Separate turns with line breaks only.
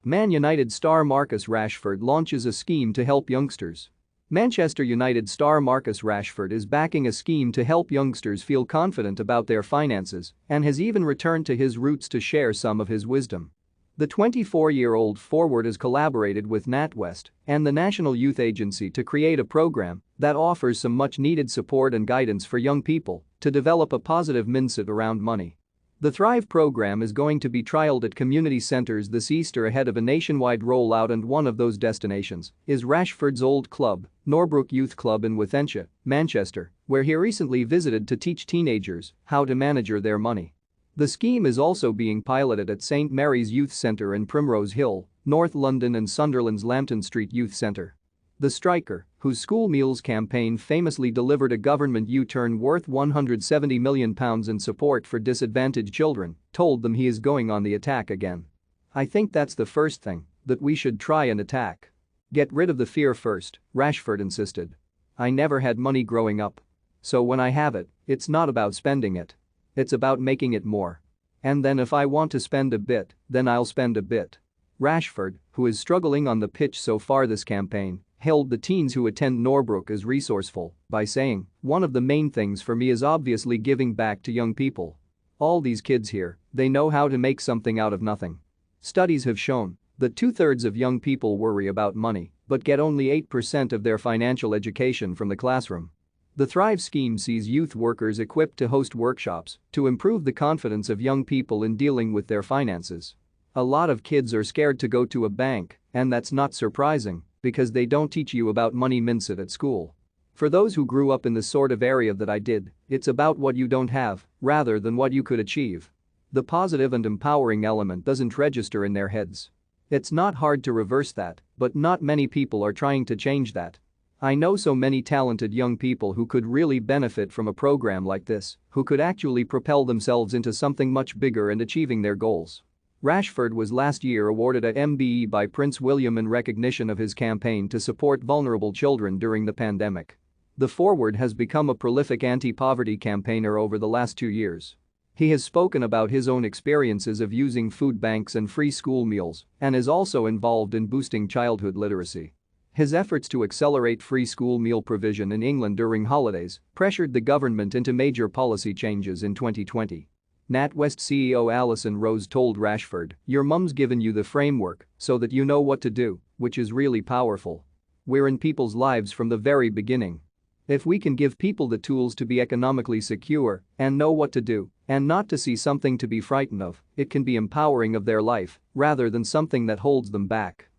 Man United star Marcus Rashford launches a scheme to help youngsters. Manchester United star Marcus Rashford is backing a scheme to help youngsters feel confident about their finances and has even returned to his roots to share some of his wisdom. The 24-year-old forward has collaborated with NatWest and the National Youth Agency to create a program that offers some much-needed support and guidance for young people to develop a positive mindset around money. The Thrive program is going to be trialed at community centers this Easter ahead of a nationwide rollout, and one of those destinations is Rashford's old club, Norbrook Youth Club in Wythenshawe, Manchester, where he recently visited to teach teenagers how to manage their money. The scheme is also being piloted at St Mary's Youth Centre in Primrose Hill, North London, and Sunderland's Lambton Street Youth Centre. The striker, whose school meals campaign famously delivered a government U-turn worth £170 million in support for disadvantaged children, told them he is going on the attack again. "I think that's the first thing that we should try and attack. Get rid of the fear first," Rashford insisted. "I never had money growing up. So when I have it, it's not about spending it. It's about making it more. And then if I want to spend a bit, then I'll spend a bit." Rashford, who is struggling on the pitch so far this campaign, hailed the teens who attend Norbrook as resourceful by saying, "One of the main things for me is obviously giving back to young people. All these kids here, they know how to make something out of nothing." Studies have shown that 2/3 of young people worry about money but get only 8% of their financial education from the classroom. The Thrive scheme sees youth workers equipped to host workshops to improve the confidence of young people in dealing with their finances. A lot of kids are scared to go to a bank, and that's not surprising because they don't teach you about money mindset at school. For those who grew up in the sort of area that I did, it's about what you don't have rather than what you could achieve. The positive and empowering element doesn't register in their heads. It's not hard to reverse that, but not many people are trying to change that. I know so many talented young people who could really benefit from a program like this, who could actually propel themselves into something much bigger and achieving their goals. Rashford was last year awarded a MBE by Prince William in recognition of his campaign to support vulnerable children during the pandemic. The forward has become a prolific anti-poverty campaigner over the last 2 years. He has spoken about his own experiences of using food banks and free school meals and is also involved in boosting childhood literacy. His efforts to accelerate free school meal provision in England during holidays pressured the government into major policy changes in 2020. NatWest CEO Alison Rose told Rashford, "Your mum's given you the framework so that you know what to do, which is really powerful. We're in people's lives from the very beginning. If we can give people the tools to be economically secure and know what to do and not to see something to be frightened of, it can be empowering of their life rather than something that holds them back."